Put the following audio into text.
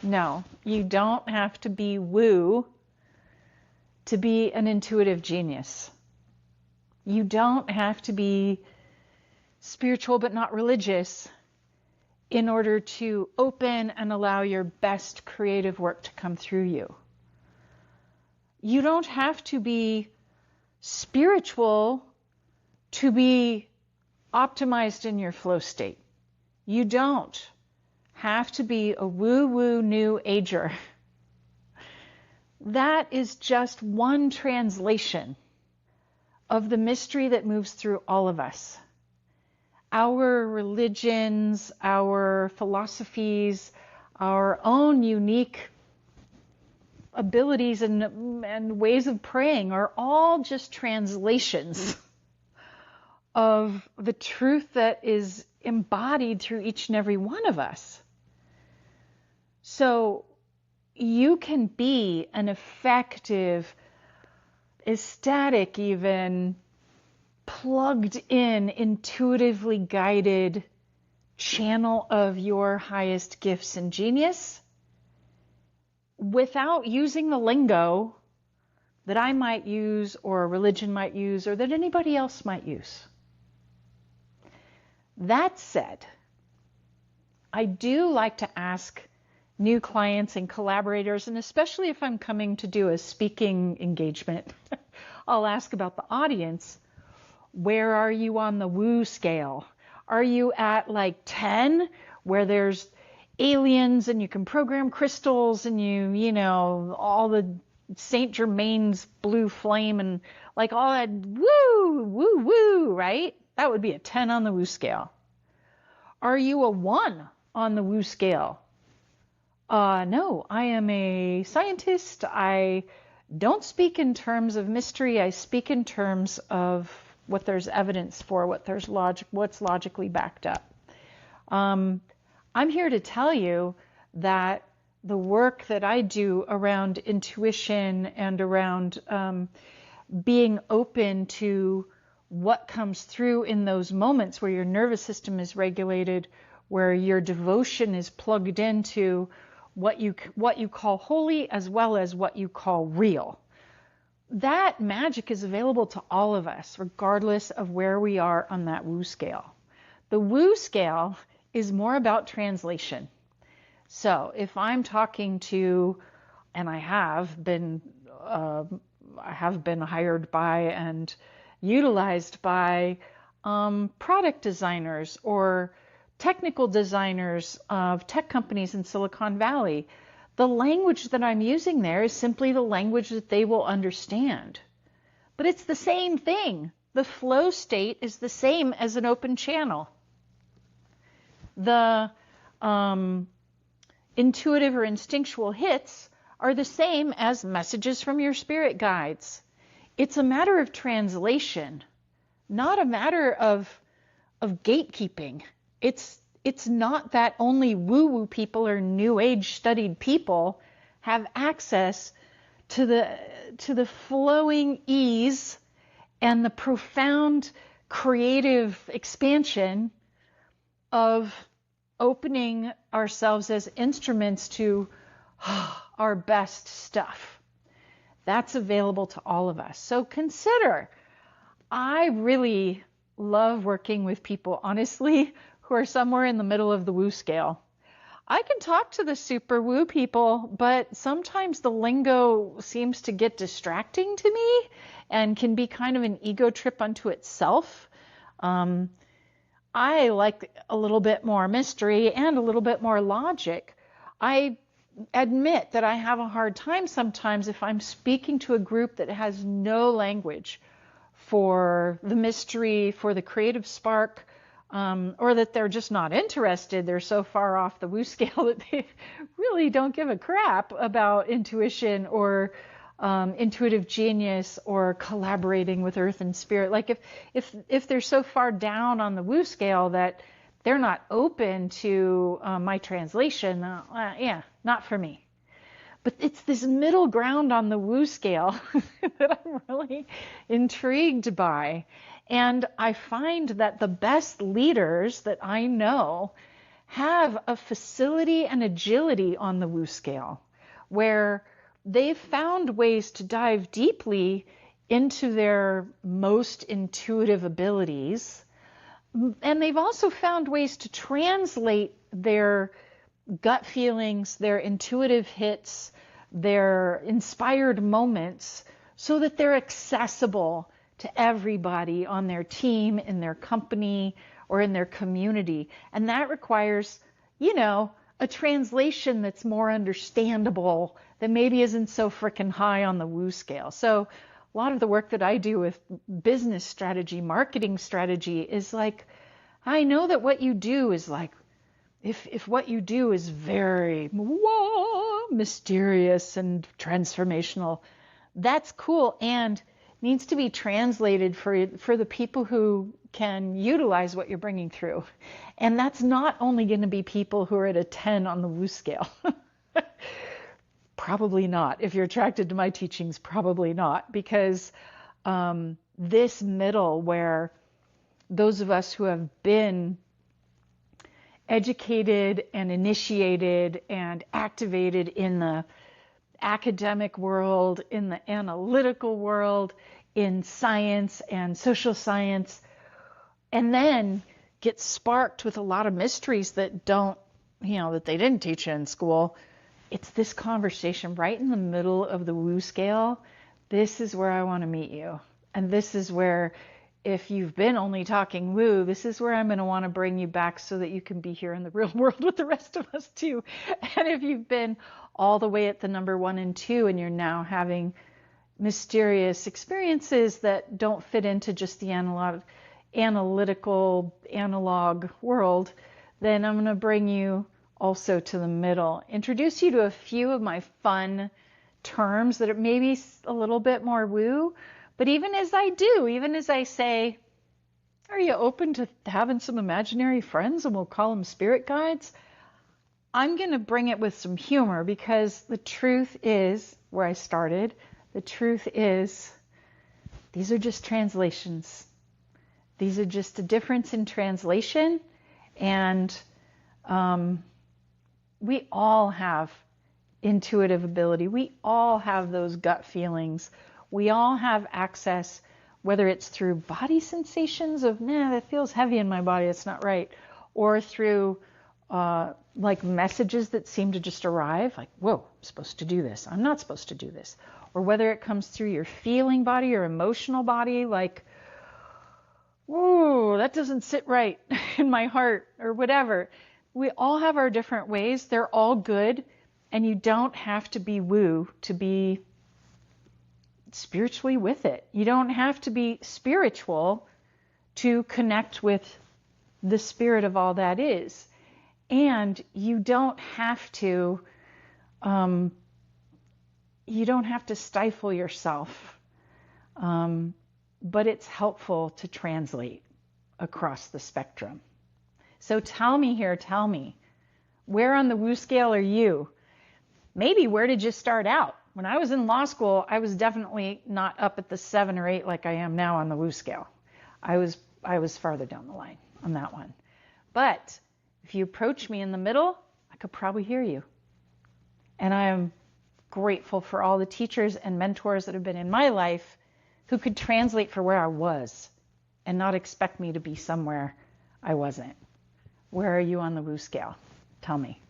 No, you don't have to be woo to be an intuitive genius. You don't have to be spiritual but not religious in order to open and allow your best creative work to come through you. You don't have to be spiritual to be optimized in your flow state. You don't have to be a woo-woo new ager. That is just one translation of the mystery that moves through all of us. Our religions, our philosophies, our own unique abilities and ways of praying are all just translations of the truth that is embodied through each and every one of us. So you can be an effective, ecstatic, even plugged in, intuitively guided channel of your highest gifts and genius without using the lingo that I might use or a religion might use or that anybody else might use. That said, I do like to ask new clients and collaborators, and especially if I'm coming to do a speaking engagement, I'll ask about the audience. Where are you on the woo scale? Are you at like 10, where there's aliens and you can program crystals and you know, all the Saint Germain's blue flame and like all that woo, woo, woo, right? That would be a 10 on the woo scale. Are you a 1 on the woo scale? No, I am a scientist. I don't speak in terms of mystery. I speak in terms of what there's evidence for, what's logically backed up. I'm here to tell you that the work that I do around intuition and around being open to what comes through in those moments where your nervous system is regulated, where your devotion is plugged into what you call holy as well as what you call real. That magic is available to all of us, regardless of where we are on that woo scale. The woo scale is more about translation. So if I'm talking to, and I have been hired by and utilized by product designers or technical designers of tech companies in Silicon Valley, the language that I'm using there is simply the language that they will understand. But it's the same thing. The flow state is the same as an open channel. The intuitive or instinctual hits are the same as messages from your spirit guides. It's a matter of translation, not a matter of gatekeeping. It's not that only woo-woo people or new age studied people have access to the flowing ease and the profound creative expansion of opening ourselves as instruments to our best stuff. That's available to all of us. So consider, I really love working with people, honestly, who are somewhere in the middle of the woo scale. I can talk to the super woo people, but sometimes the lingo seems to get distracting to me and can be kind of an ego trip unto itself. I like a little bit more mystery and a little bit more logic. I admit that I have a hard time sometimes if I'm speaking to a group that has no language for the mystery, for the creative spark, or that they're just not interested. They're so far off the woo scale that they really don't give a crap about intuition or intuitive genius or collaborating with earth and spirit. Like if they're so far down on the woo scale that they're not open to my translation, yeah, not for me. But it's this middle ground on the woo scale that I'm really intrigued by. And I find that the best leaders that I know have a facility and agility on the Woo scale, where they've found ways to dive deeply into their most intuitive abilities. And they've also found ways to translate their gut feelings, their intuitive hits, their inspired moments, so that they're accessible to everybody on their team, in their company, or in their community. And that requires, a translation that's more understandable, that maybe isn't so frickin' high on the Woo scale. So a lot of the work that I do with business strategy, marketing strategy is like, I know that what you do is like, if what you do is very mysterious and transformational, that's cool and needs to be translated for the people who can utilize what you're bringing through. And that's not only going to be people who are at a 10 on the Woo scale. Probably not. If you're attracted to my teachings, probably not. Because this middle, where those of us who have been educated and initiated and activated in the academic world, in the analytical world, in science and social science, and then get sparked with a lot of mysteries that that they didn't teach you in school. It's this conversation right in the middle of the Woo scale. This is where I want to meet you. And this is where, if you've been only talking Woo, this is where I'm going to want to bring you back so that you can be here in the real world with the rest of us too. And if you've been all the way at the number 1 and 2 and you're now having mysterious experiences that don't fit into just the analytical analog world, then I'm going to bring you also to the middle. Introduce you to a few of my fun terms that are maybe a little bit more Woo. But even as I say, are you open to having some imaginary friends, and we'll call them spirit guides? I'm going to bring it with some humor, because the truth is, where I started, the truth is, these are just translations. These are just a difference in translation. And we all have intuitive ability. We all have those gut feelings. We all have access, whether it's through body sensations of, that feels heavy in my body, it's not right, or through like messages that seem to just arrive, like, whoa, I'm supposed to do this, I'm not supposed to do this. Or whether it comes through your feeling body or emotional body, like, whoa, that doesn't sit right in my heart, or whatever. We all have our different ways. They're all good. And you don't have to be Woo to be spiritually with it. You don't have to be spiritual to connect with the spirit of all that is. And you don't have to stifle yourself. But it's helpful to translate across the spectrum. So tell me, where on the Woo scale are you? Maybe where did you start out? When I was in law school, I was definitely not up at the 7 or 8 like I am now on the Woo scale. I was farther down the line on that one. But if you approach me in the middle, I could probably hear you. And I am grateful for all the teachers and mentors that have been in my life who could translate for where I was and not expect me to be somewhere I wasn't. Where are you on the Woo scale? Tell me.